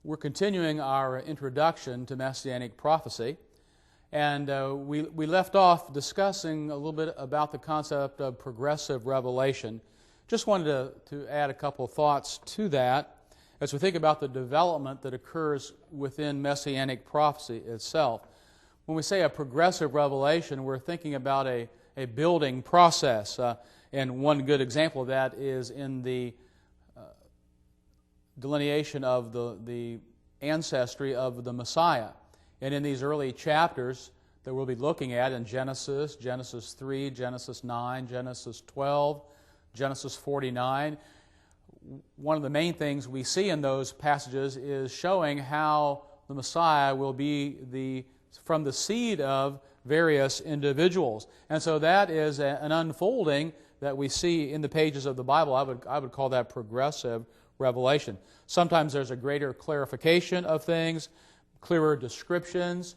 We're continuing our introduction to Messianic prophecy, and we left off discussing a little bit about the concept of progressive revelation. Just wanted to add a couple of thoughts to that as we think about the development that occurs within Messianic prophecy itself. When we say a progressive revelation, we're thinking about a building process, and one good example of that is in the delineation of the ancestry of the Messiah. And in these early chapters that we'll be looking at in Genesis 3, Genesis 9, Genesis 12, Genesis 49, one of the main things we see in those passages is showing how the Messiah will be from the seed of various individuals. And so that is an unfolding that we see in the pages of the Bible. I would call that progressive revelation. Sometimes there's a greater clarification of things, clearer descriptions,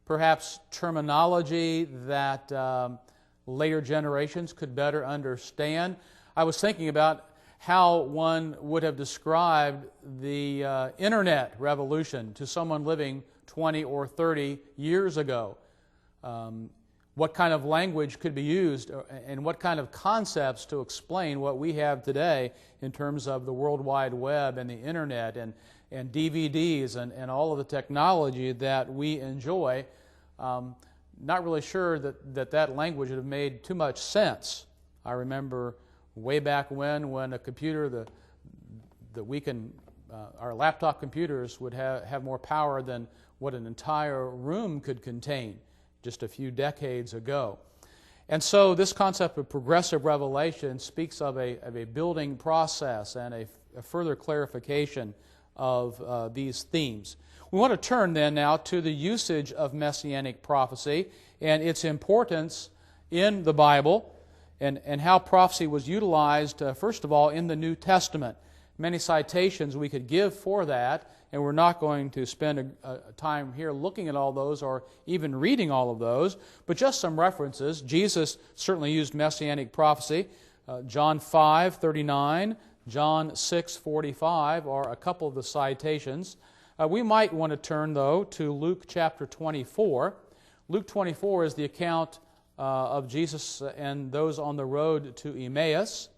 perhaps terminology that later generations could better understand. I was thinking about how one would have described the internet revolution to someone living 20 or 30 years ago. What kind of language could be used and what kind of concepts to explain what we have today in terms of the World Wide Web and the internet and DVDs and all of the technology that we enjoy. Not really sure that language would have made too much sense. I remember way back when a computer our laptop computers would have more power than what an entire room could contain just a few decades ago. And so this concept of progressive revelation speaks of a building process and a further clarification of these themes. We want to turn then now to the usage of Messianic prophecy and its importance in the Bible and how prophecy was utilized, first of all, in the New Testament. Many citations we could give for that, and we're not going to spend a time here looking at all those or even reading all of those, but just some references. Jesus certainly used Messianic prophecy. John 5:39, John 6:45 are a couple of the citations. We might want to turn, though, to Luke chapter 24. Luke 24 is the account of Jesus and those on the road to Emmaus.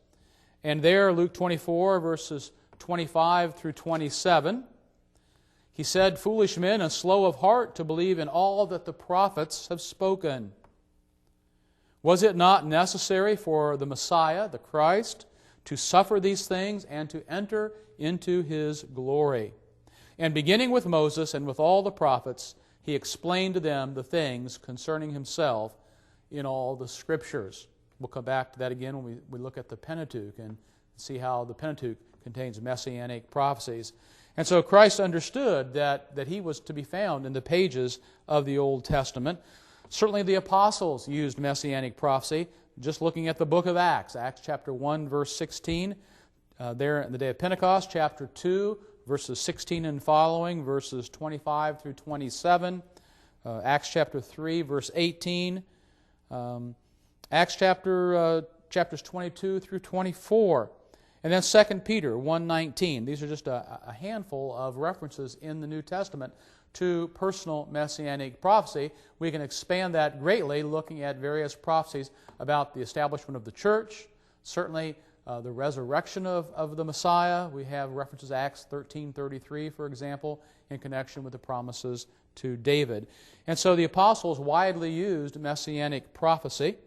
And there, Luke 24, verses 25 through 27, he said, "Foolish men and slow of heart to believe in all that the prophets have spoken. Was it not necessary for the Messiah, the Christ, to suffer these things and to enter into His glory? And beginning with Moses and with all the prophets, He explained to them the things concerning Himself in all the Scriptures." We'll come back to that again when we look at the Pentateuch and see how the Pentateuch contains Messianic prophecies. And so Christ understood that He was to be found in the pages of the Old Testament. Certainly the apostles used Messianic prophecy. Just looking at the book of Acts, Acts chapter 1, verse 16, there in the day of Pentecost, chapter 2, verses 16 and following, verses 25 through 27, Acts chapter 3, verse 18, Acts chapters 22 through 24, and then 2 Peter 1:19. These are just a handful of references in the New Testament to personal Messianic prophecy. We can expand that greatly looking at various prophecies about the establishment of the church, certainly the resurrection of the Messiah. We have references to Acts 13:33, for example, in connection with the promises to David. And so the apostles widely used Messianic prophecy.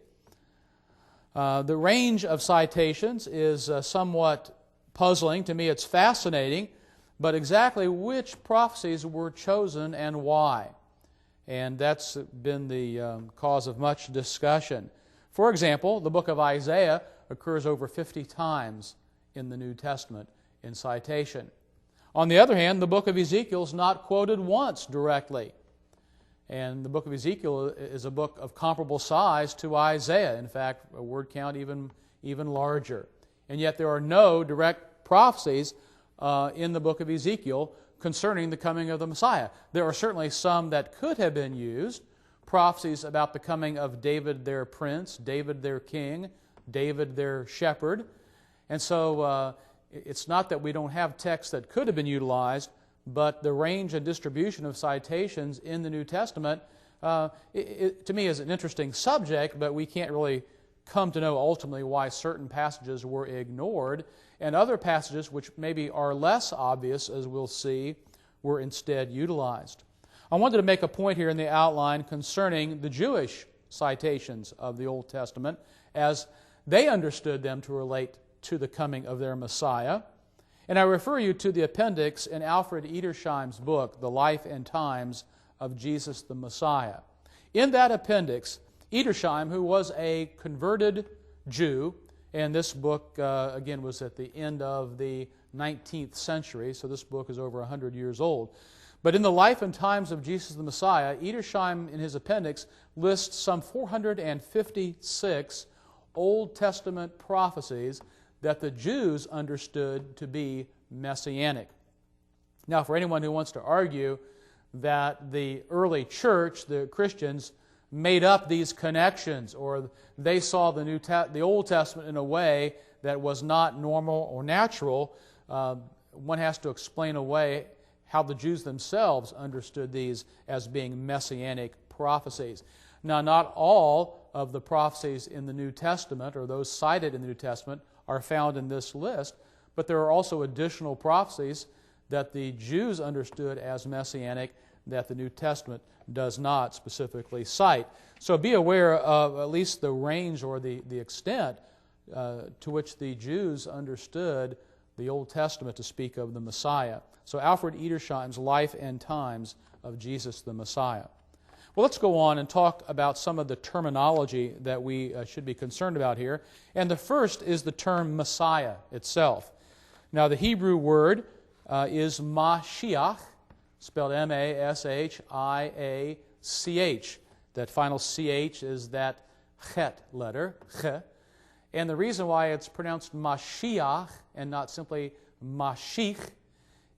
The range of citations is somewhat puzzling. To me, it's fascinating, but exactly which prophecies were chosen and why? And that's been the cause of much discussion. For example, the book of Isaiah occurs over 50 times in the New Testament in citation. On the other hand, the book of Ezekiel is not quoted once directly. And the book of Ezekiel is a book of comparable size to Isaiah. In fact, a word count even larger. And yet there are no direct prophecies in the book of Ezekiel concerning the coming of the Messiah. There are certainly some that could have been used, prophecies about the coming of David their prince, David their king, David their shepherd. And so it's not that we don't have texts that could have been utilized, but the range and distribution of citations in the New Testament, to me, is an interesting subject, but we can't really come to know ultimately why certain passages were ignored, and other passages, which maybe are less obvious, as we'll see, were instead utilized. I wanted to make a point here in the outline concerning the Jewish citations of the Old Testament as they understood them to relate to the coming of their Messiah. And I refer you to the appendix in Alfred Edersheim's book, The Life and Times of Jesus the Messiah. In that appendix, Edersheim, who was a converted Jew, and this book, again, was at the end of the 19th century, so this book is over 100 years old. But in The Life and Times of Jesus the Messiah, Edersheim, in his appendix, lists some 456 Old Testament prophecies that the Jews understood to be messianic. Now, for anyone who wants to argue that the early church, the Christians, made up these connections, or they saw the Old Testament in a way that was not normal or natural, one has to explain away how the Jews themselves understood these as being messianic prophecies. Now, not all of the prophecies in the New Testament, or those cited in the New Testament, are found in this list, but there are also additional prophecies that the Jews understood as messianic that the New Testament does not specifically cite. So be aware of at least the range or the extent to which the Jews understood the Old Testament to speak of the Messiah. So Alfred Edersheim's Life and Times of Jesus the Messiah. Well, let's go on and talk about some of the terminology that we should be concerned about here. And the first is the term Messiah itself. Now, the Hebrew word is Mashiach, spelled M-A-S-H-I-A-C-H. That final CH is that chet letter, ch. And the reason why it's pronounced Mashiach and not simply Mashich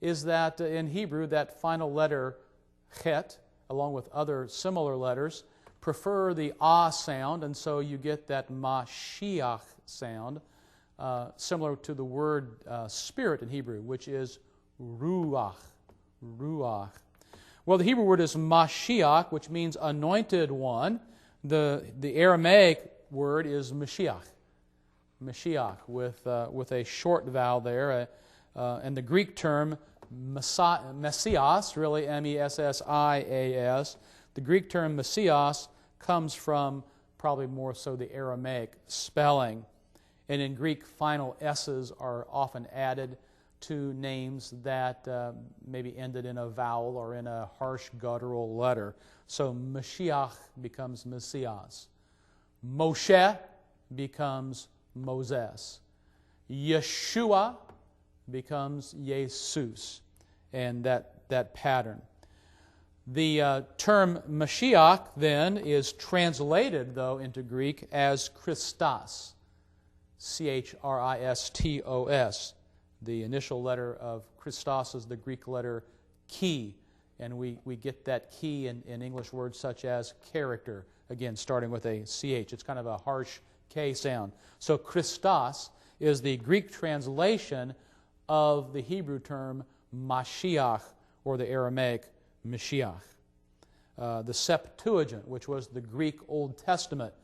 is that in Hebrew, that final letter, chet, along with other similar letters, prefer the ah sound, and so you get that Mashiach sound, similar to the word spirit in Hebrew, which is ruach. Ruach. Well, the Hebrew word is Mashiach, which means anointed one. The Aramaic word is Mashiach. Mashiach, with a short vowel there. And the Greek term Messias, really M-E-S-S-I-A-S, the Greek term Messias comes from probably more so the Aramaic spelling. And in Greek, final S's are often added to names that maybe ended in a vowel or in a harsh guttural letter. So Mashiach becomes Messias. Moshe becomes Moses. Yeshua becomes Jesus, and that pattern. The term Mashiach then is translated, though, into Greek as Christos, C-H-R-I-S-T-O-S. The initial letter of Christos is the Greek letter chi, and we get that chi in English words such as character, again, starting with a CH. It's kind of a harsh K sound. So Christos is the Greek translation of the Hebrew term Mashiach, or the Aramaic Mashiach. The Septuagint, which was the Greek Old Testament,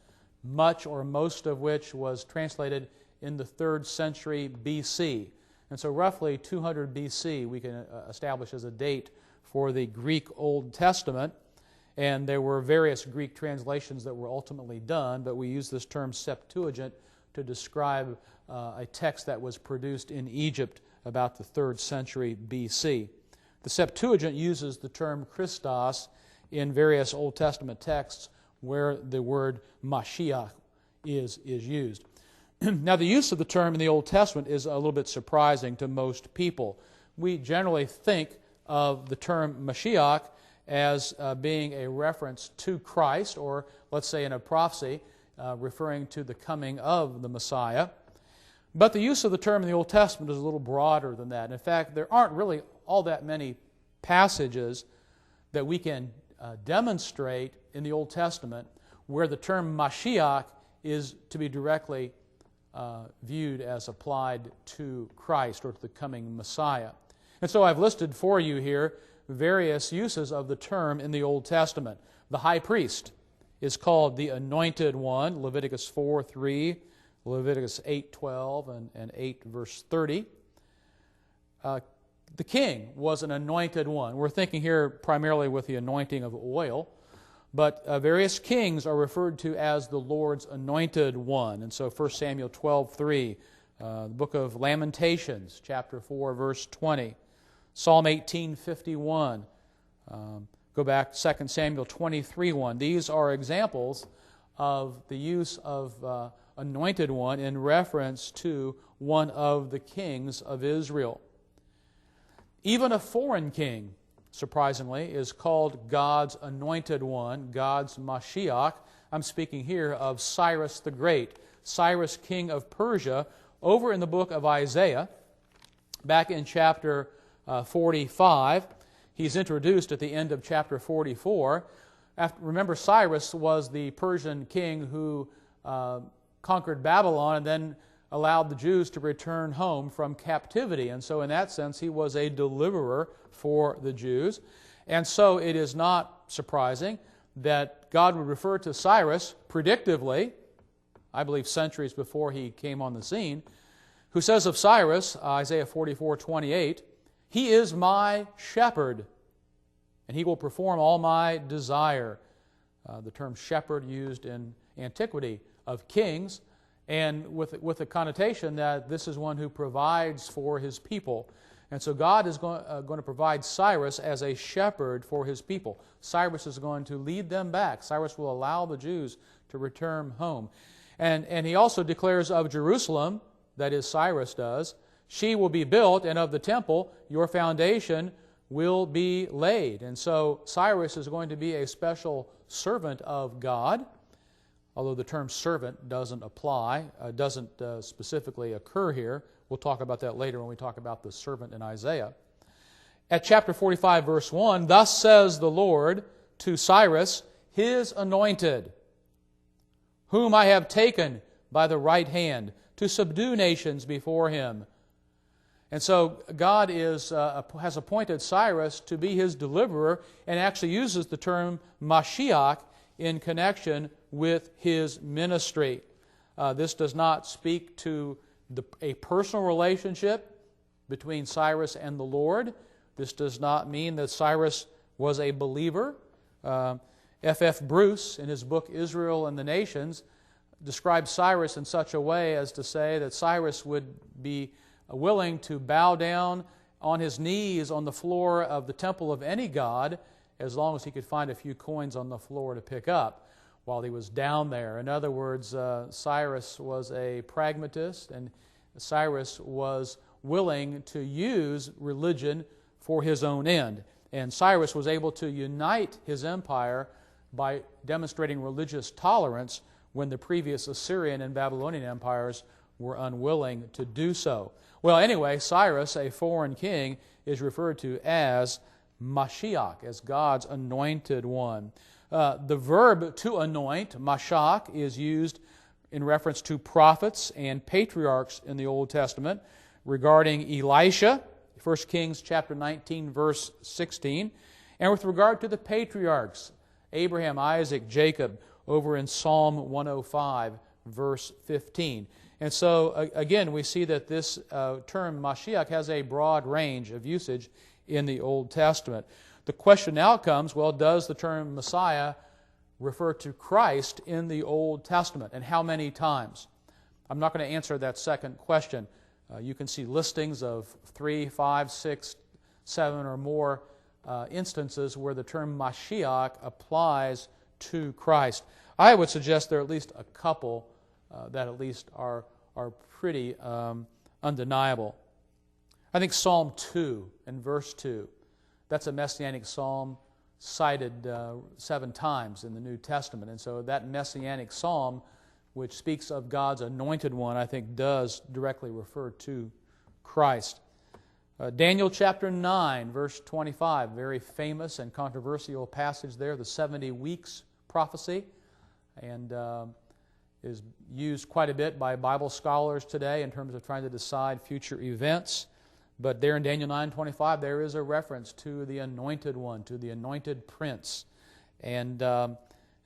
much or most of which was translated in the 3rd century BC. And so roughly 200 BC we can establish as a date for the Greek Old Testament. And there were various Greek translations that were ultimately done, but we use this term Septuagint to describe a text that was produced in Egypt about the 3rd century BC. The Septuagint uses the term Christos in various Old Testament texts where the word Mashiach is used. Now, the use of the term in the Old Testament is a little bit surprising to most people. We generally think of the term Mashiach as being a reference to Christ, or let's say in a prophecy referring to the coming of the Messiah. But the use of the term in the Old Testament is a little broader than that. In fact, there aren't really all that many passages that we can demonstrate in the Old Testament where the term Mashiach is to be directly viewed as applied to Christ or to the coming Messiah. And so I've listed for you here various uses of the term in the Old Testament. The high priest is called the anointed one, Leviticus 4:3, Leviticus 8:12, and 8 verse 30. The king was an anointed one. We're thinking here primarily with the anointing of oil, but various kings are referred to as the Lord's anointed one. And so 1 Samuel 12:3, the book of Lamentations, chapter 4, verse 20, Psalm 18:51, go back 2 Samuel 23:1. These are examples of the use of anointed one in reference to one of the kings of Israel. Even a foreign king, surprisingly, is called God's anointed one, God's Mashiach. I'm speaking here of Cyrus the Great, Cyrus, king of Persia, over in the book of Isaiah, back in chapter 45. He's introduced at the end of chapter 44. Remember, Cyrus was the Persian king who conquered Babylon and then allowed the Jews to return home from captivity. And so in that sense, he was a deliverer for the Jews. And so it is not surprising that God would refer to Cyrus predictively, I believe centuries before he came on the scene, who says of Cyrus, Isaiah 44:28, "He is my shepherd, and he will perform all my desire." The term shepherd used in antiquity of kings, and with the connotation that this is one who provides for his people. And so God is going to provide Cyrus as a shepherd for his people. Cyrus is going to lead them back. Cyrus will allow the Jews to return home. And he also declares of Jerusalem, that is, Cyrus does, "She will be built, and of the temple your foundation will be laid." And so Cyrus is going to be a special servant of God, although the term servant doesn't apply, doesn't specifically occur here. We'll talk about that later when we talk about the servant in Isaiah. At chapter 45, verse 1, "Thus says the Lord to Cyrus, his anointed, whom I have taken by the right hand, to subdue nations before him." And so God has appointed Cyrus to be his deliverer, and actually uses the term Mashiach in connection with his ministry. This does not speak to a personal relationship between Cyrus and the Lord. This does not mean that Cyrus was a believer. F.F. Bruce, in his book Israel and the Nations, describes Cyrus in such a way as to say that Cyrus would be willing to bow down on his knees on the floor of the temple of any god as long as he could find a few coins on the floor to pick up while he was down there. In other words, Cyrus was a pragmatist, and Cyrus was willing to use religion for his own end. And Cyrus was able to unite his empire by demonstrating religious tolerance when the previous Assyrian and Babylonian empires were unwilling to do so. Well, anyway, Cyrus, a foreign king, is referred to as Mashiach, as God's anointed one. The verb to anoint, mashach, is used in reference to prophets and patriarchs in the Old Testament regarding Elisha, 1 Kings chapter 19, verse 16, and with regard to the patriarchs, Abraham, Isaac, Jacob, over in Psalm 105, verse 15. And so, again, we see that this term Mashiach has a broad range of usage in the Old Testament. The question now comes, well, does the term Messiah refer to Christ in the Old Testament, and how many times? I'm not going to answer that second question. You can see listings of 3, 5, 6, 7 or more instances where the term Mashiach applies to Christ. I would suggest there are at least a couple that at least are pretty undeniable. I think Psalm 2 and verse 2, that's a Messianic psalm cited 7 times in the New Testament. And so that Messianic psalm, which speaks of God's anointed one, I think does directly refer to Christ. Daniel chapter 9, verse 25, very famous and controversial passage there, the 70 weeks prophecy, and is used quite a bit by Bible scholars today in terms of trying to decide future events. But there in Daniel 9:25, there is a reference to the anointed one, to the anointed prince. And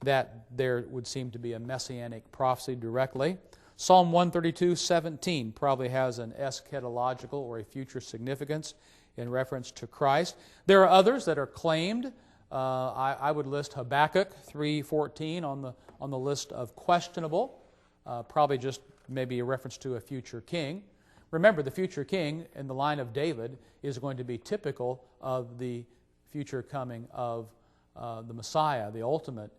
that there would seem to be a messianic prophecy directly. Psalm 132:17 probably has an eschatological or a future significance in reference to Christ. There are others that are claimed. I would list Habakkuk 3:14 on the list of questionable, probably just maybe a reference to a future king. Remember, the future king in the line of David is going to be typical of the future coming of the Messiah, the ultimate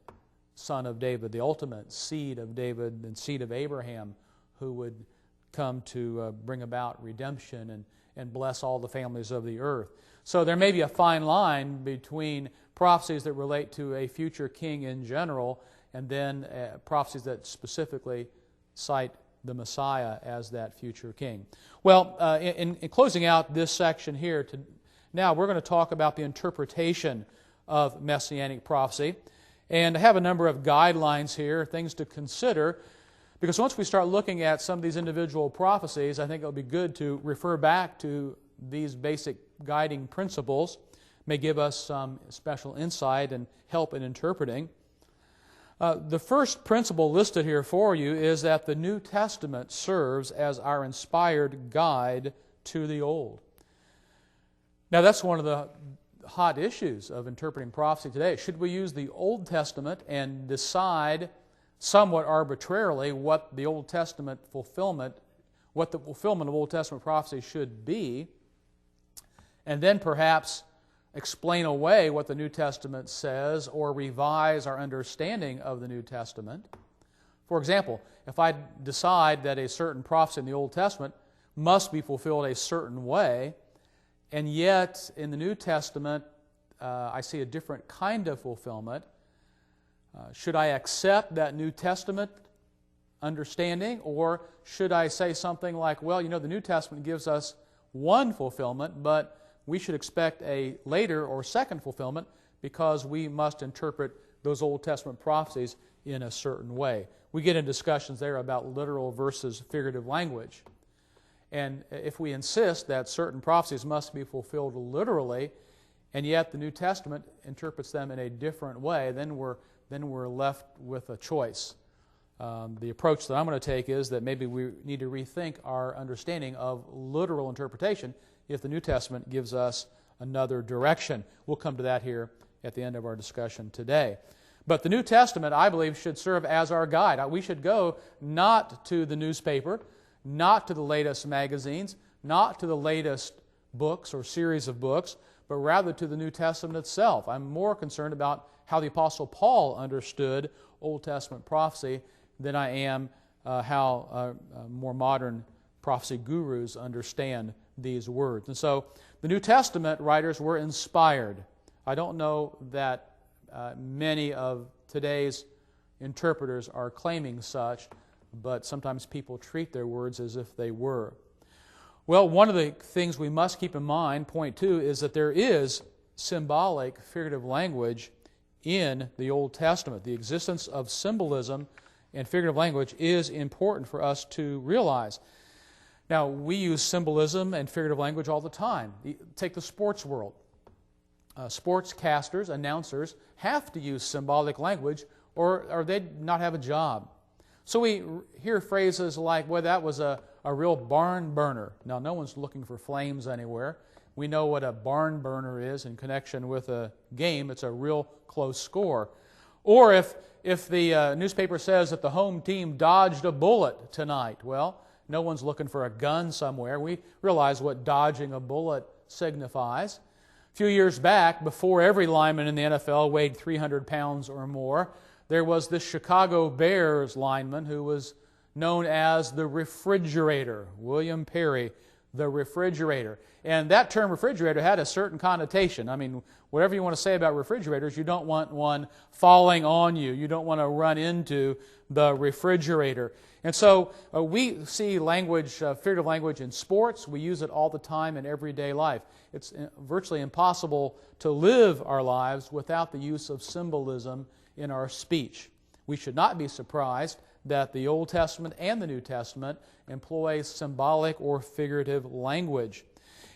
son of David, the ultimate seed of David and seed of Abraham, who would come to bring about redemption and bless all the families of the earth. So there may be a fine line between prophecies that relate to a future king in general and then prophecies that specifically cite the Messiah as that future king. Well, in closing out this section here, now we're going to talk about the interpretation of Messianic prophecy. And I have a number of guidelines here, things to consider, because once we start looking at some of these individual prophecies, I think it'll be good to refer back to these basic guiding principles. May give us some special insight and help in interpreting. The first principle listed here for you is that the New Testament serves as our inspired guide to the Old. Now, that's one of the hot issues of interpreting prophecy today. Should we use the Old Testament and decide somewhat arbitrarily what the Old Testament fulfillment, what the fulfillment of Old Testament prophecy should be, and then perhaps explain away what the New Testament says or revise our understanding of the New Testament? For example, if I decide that a certain prophecy in the Old Testament must be fulfilled a certain way, and yet in the New Testament I see a different kind of fulfillment, should I accept that New Testament understanding, or should I say something like, well, you know, the New Testament gives us one fulfillment, but we should expect a later or second fulfillment because we must interpret those Old Testament prophecies in a certain way. We get into discussions there about literal versus figurative language. And if we insist that certain prophecies must be fulfilled literally, and yet the New Testament interprets them in a different way, then we're left with a choice. The approach that I'm going to take is that maybe we need to rethink our understanding of literal interpretation if the New Testament gives us another direction. We'll come to that here at the end of our discussion today. But the New Testament, I believe, should serve as our guide. We should go not to the newspaper, not to the latest magazines, not to the latest books or series of books, but rather to the New Testament itself. I'm more concerned about how the Apostle Paul understood Old Testament prophecy than I am how more modern prophecy gurus understand these words. And so the New Testament writers were inspired. I don't know that many of today's interpreters are claiming such, but sometimes people treat their words as if they were. Well, one of the things we must keep in mind, point 2, is that there is symbolic, figurative language in the Old Testament. The existence of symbolism and figurative language is important for us to realize. Now, we use symbolism and figurative language all the time. Take the sports world. Sportscasters, announcers, have to use symbolic language or they'd not have a job. So we hear phrases like, well, that was a real barn burner. Now, no one's looking for flames anywhere. We know what a barn burner is in connection with a game. It's a real close score. Or if the newspaper says that the home team dodged a bullet tonight, well, no one's looking for a gun somewhere. We realize what dodging a bullet signifies. A few years back, before every lineman in the NFL weighed 300 pounds or more, there was this Chicago Bears lineman who was known as the Refrigerator, William Perry, the Refrigerator. And that term refrigerator had a certain connotation. I mean, whatever you want to say about refrigerators, you don't want one falling on you. You don't want to run into the refrigerator. And so we see language, figurative language in sports. We use it all the time in everyday life. It's virtually impossible to live our lives without the use of symbolism in our speech. We should not be surprised that the Old Testament and the New Testament employ symbolic or figurative language.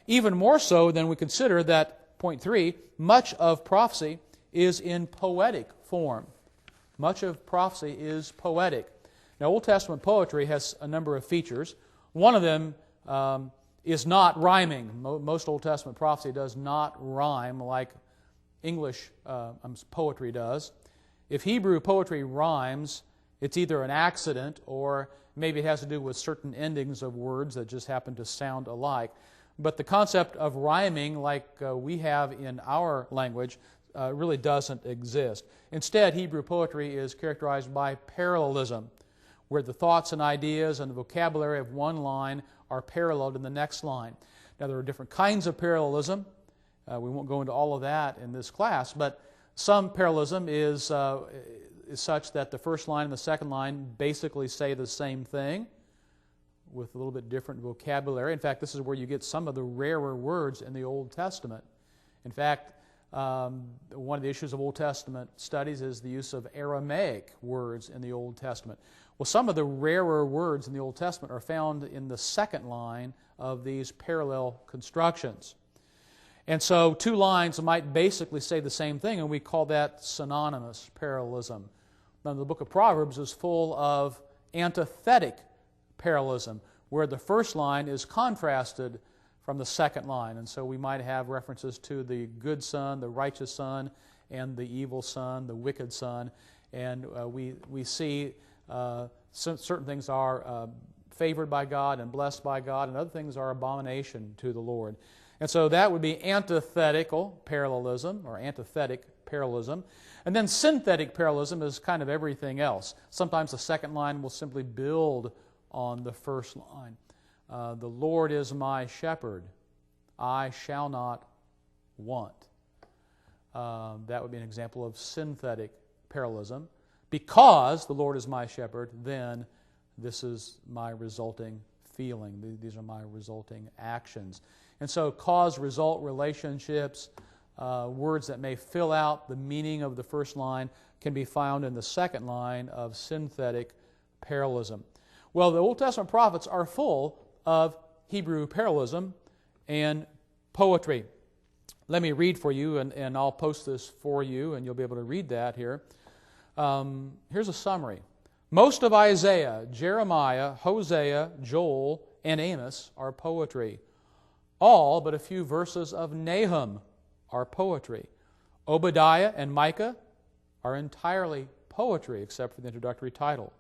Even more so than we consider that, point 3, much of prophecy is in poetic form. Much of prophecy is poetic. Now, Old Testament poetry has a number of features. One of them is not rhyming. Most Old Testament prophecy does not rhyme like English poetry does. If Hebrew poetry rhymes, it's either an accident or maybe it has to do with certain endings of words that just happen to sound alike. But the concept of rhyming like we have in our language really doesn't exist. Instead, Hebrew poetry is characterized by parallelism, where the thoughts and ideas and the vocabulary of one line are paralleled in the next line. Now, there are different kinds of parallelism. We won't go into all of that in this class, but some parallelism is such that the first line and the second line basically say the same thing with a little bit different vocabulary. In fact, this is where you get some of the rarer words in the Old Testament. In fact, one of the issues of Old Testament studies is the use of Aramaic words in the Old Testament. Well, some of the rarer words in the Old Testament are found in the second line of these parallel constructions. And so two lines might basically say the same thing, and we call that synonymous parallelism. Now, the book of Proverbs is full of antithetic parallelism, where the first line is contrasted from the second line. And so we might have references to the good son, the righteous son, and the evil son, the wicked son. And we see certain things are favored by God and blessed by God, and other things are abomination to the Lord. And so that would be antithetical parallelism, or antithetic parallelism. And then synthetic parallelism is kind of everything else. Sometimes the second line will simply build on the first line. The Lord is my shepherd, I shall not want. That would be an example of synthetic parallelism. Because the Lord is my shepherd, then this is my resulting feeling. These are my resulting actions. And so cause-result relationships, words that may fill out the meaning of the first line, can be found in the second line of synthetic parallelism. Well, the Old Testament prophets are full of Hebrew parallelism and poetry. Let me read for you, and I'll post this for you, and you'll be able to read that here. Here's a summary. Most of Isaiah, Jeremiah, Hosea, Joel, and Amos are poetry. All but a few verses of Nahum are poetry. Obadiah and Micah are entirely poetry, except for the introductory title.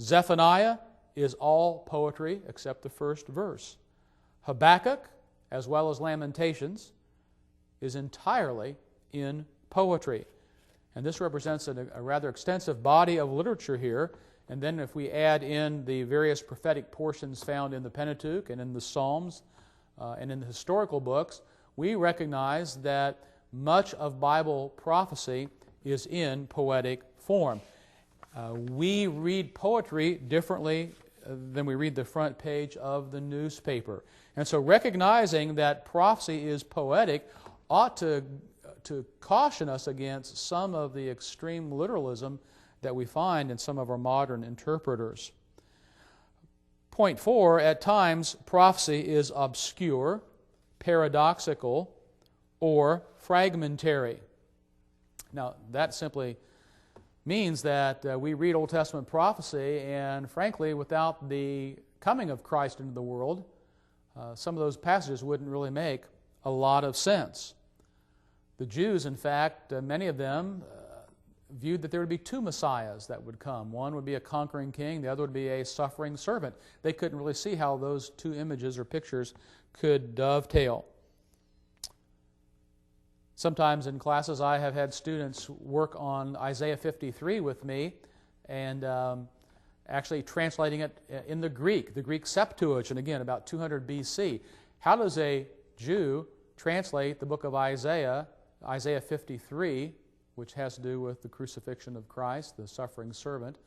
Zephaniah is all poetry except the first verse. Habakkuk, as well as Lamentations, is entirely in poetry. And this represents a rather extensive body of literature here. And then if we add in the various prophetic portions found in the Pentateuch and in the Psalms and in the historical books, we recognize that much of Bible prophecy is in poetic form. We read poetry differently than we read the front page of the newspaper. And so recognizing that prophecy is poetic ought to caution us against some of the extreme literalism that we find in some of our modern interpreters. Point 4, at times prophecy is obscure, paradoxical, or fragmentary. Now, that simply means that we read Old Testament prophecy, and frankly, without the coming of Christ into the world, some of those passages wouldn't really make a lot of sense. The Jews, in fact, many of them viewed that there would be two messiahs that would come. One would be a conquering king, the other would be a suffering servant. They couldn't really see how those two images or pictures could dovetail. Sometimes in classes I have had students work on Isaiah 53 with me and actually translating it in the Greek Septuagint, again about 200 BC. How does a Jew translate the book of Isaiah 53, which has to do with the crucifixion of Christ, the suffering servant?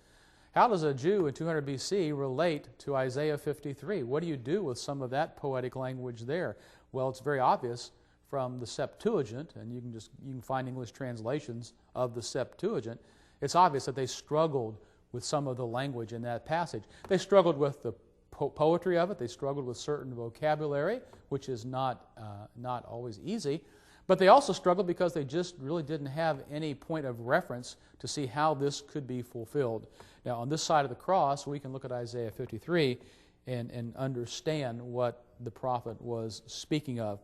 How does a Jew in 200 BC relate to Isaiah 53? What do you do with some of that poetic language there? Well, it's very obvious from the Septuagint, and you can find English translations of the Septuagint. It's obvious that they struggled with some of the language in that passage. They struggled with the poetry of it. They struggled with certain vocabulary, which is not always easy. But they also struggled because they just really didn't have any point of reference to see how this could be fulfilled. Now, on this side of the cross, we can look at Isaiah 53 and understand what the prophet was speaking of.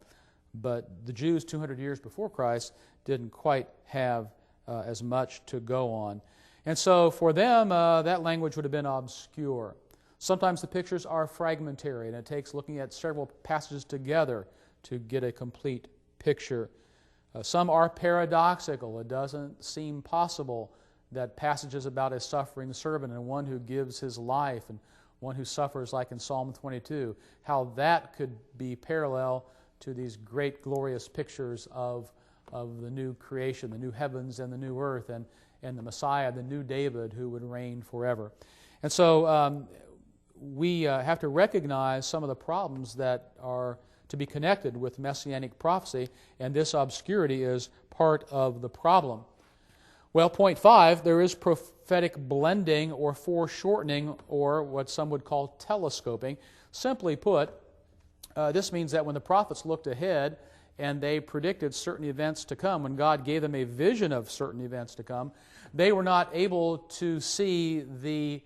But the Jews 200 years before Christ didn't quite have as much to go on. And so for them, that language would have been obscure. Sometimes the pictures are fragmentary, and it takes looking at several passages together to get a complete picture. Some are paradoxical. It doesn't seem possible that passages about a suffering servant and one who gives his life and one who suffers, like in Psalm 22, how that could be parallel to these great glorious pictures of the new creation, the new heavens and the new earth, and the Messiah, the new David, who would reign forever. And so we have to recognize some of the problems that are to be connected with Messianic prophecy, and this obscurity is part of the problem. Well, point 5, there is prophetic blending or foreshortening, or what some would call telescoping. Simply put, this means that when the prophets looked ahead and they predicted certain events to come, when God gave them a vision of certain events to come, they were not able to see the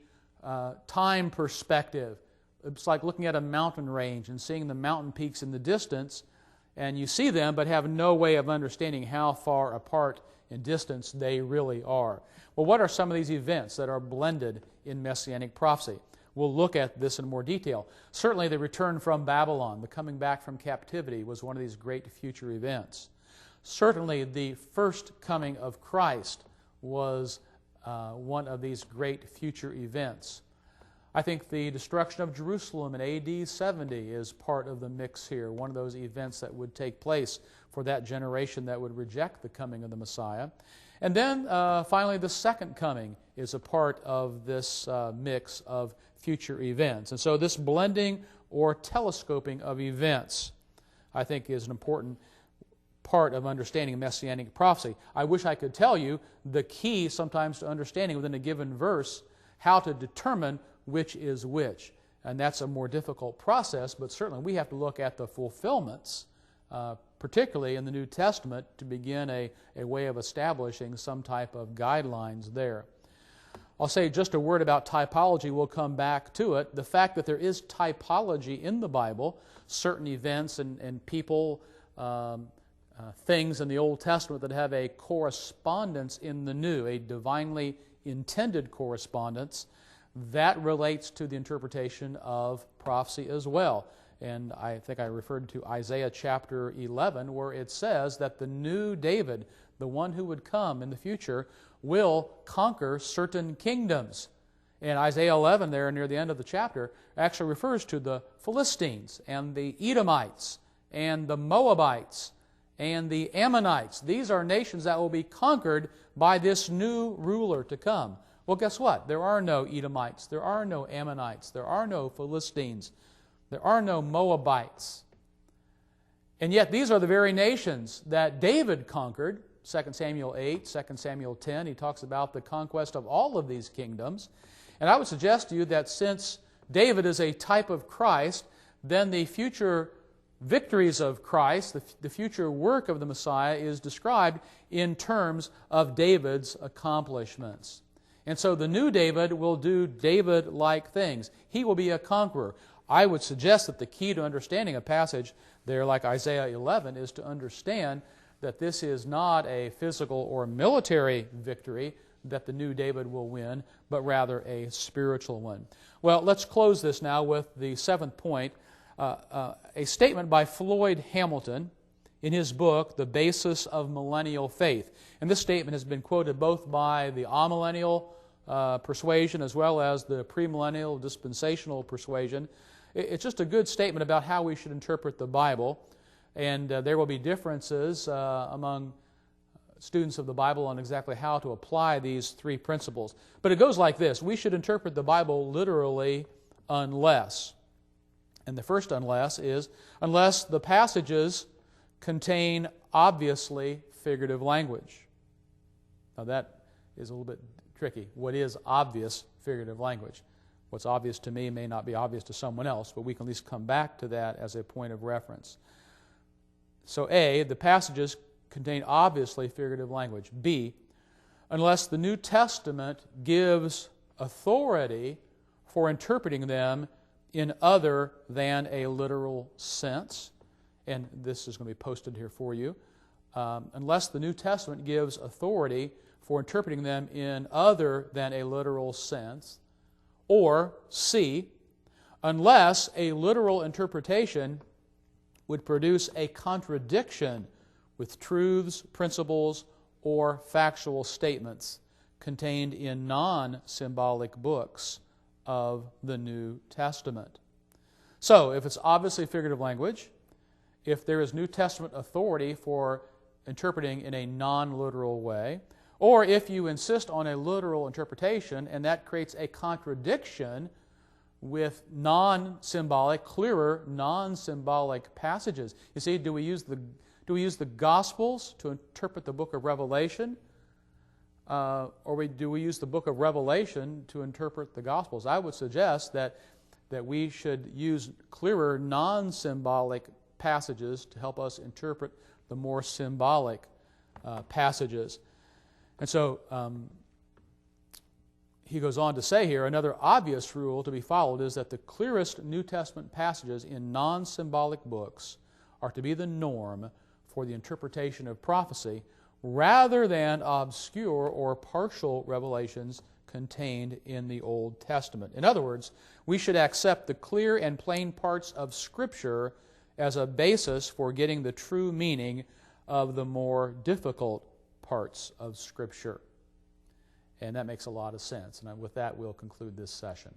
time perspective. It's like looking at a mountain range and seeing the mountain peaks in the distance, and you see them but have no way of understanding how far apart in distance they really are. Well, what are some of these events that are blended in Messianic prophecy? We'll look at this in more detail. Certainly the return from Babylon, the coming back from captivity, was one of these great future events. Certainly the first coming of Christ was one of these great future events. I think the destruction of Jerusalem in AD 70 is part of the mix here, one of those events that would take place for that generation that would reject the coming of the Messiah. And then finally the second coming is a part of this mix of future events. And so this blending or telescoping of events, I think, is an important part of understanding Messianic prophecy. I wish I could tell you the key sometimes to understanding within a given verse how to determine which is which. And that's a more difficult process, but certainly we have to look at the fulfillments, particularly in the New Testament, to begin a way of establishing some type of guidelines there. I'll say just a word about typology. We'll come back to it. The fact that there is typology in the Bible, certain events and people, things in the Old Testament that have a correspondence in the New, a divinely intended correspondence, that relates to the interpretation of prophecy as well. And I think I referred to Isaiah chapter 11, where it says that the new David, the one who would come in the future, will conquer certain kingdoms. And Isaiah 11 there near the end of the chapter actually refers to the Philistines and the Edomites and the Moabites and the Ammonites. These are nations that will be conquered by this new ruler to come. Well, guess what? There are no Edomites, there are no Ammonites, there are no Philistines, there are no Moabites. And yet these are the very nations that David conquered. 2 Samuel 8, 2 Samuel 10, he talks about the conquest of all of these kingdoms. And I would suggest to you that since David is a type of Christ, then the future victories of Christ, the future work of the Messiah, is described in terms of David's accomplishments. And so the new David will do David-like things. He will be a conqueror. I would suggest that the key to understanding a passage there like Isaiah 11 is to understand that this is not a physical or military victory that the new David will win, but rather a spiritual one. Well, let's close this now with the seventh point, a statement by Floyd Hamilton in his book, The Basis of Millennial Faith. And this statement has been quoted both by the amillennial persuasion as well as the premillennial dispensational persuasion. It's just a good statement about how we should interpret the Bible. And there will be differences among students of the Bible on exactly how to apply these three principles. But it goes like this. We should interpret the Bible literally unless. And the first unless is unless the passages contain obviously figurative language. Now that is a little bit tricky. What is obvious figurative language? What's obvious to me may not be obvious to someone else, but we can at least come back to that as a point of reference. So A, the passages contain obviously figurative language. B, unless the New Testament gives authority for interpreting them in other than a literal sense, and this is going to be posted here for you, unless the New Testament gives authority for interpreting them in other than a literal sense, or C, unless a literal interpretation would produce a contradiction with truths, principles, or factual statements contained in non-symbolic books of the New Testament. So, if it's obviously figurative language, if there is New Testament authority for interpreting in a non-literal way, or if you insist on a literal interpretation and that creates a contradiction with non-symbolic, clearer non-symbolic passages. You see, do we use the Gospels to interpret the book of Revelation? Or do we use the book of Revelation to interpret the Gospels? I would suggest that we should use clearer non-symbolic passages to help us interpret the more symbolic passages. And so he goes on to say here, another obvious rule to be followed is that the clearest New Testament passages in non-symbolic books are to be the norm for the interpretation of prophecy rather than obscure or partial revelations contained in the Old Testament. In other words, we should accept the clear and plain parts of Scripture as a basis for getting the true meaning of the more difficult parts of Scripture. And that makes a lot of sense. And with that, we'll conclude this session.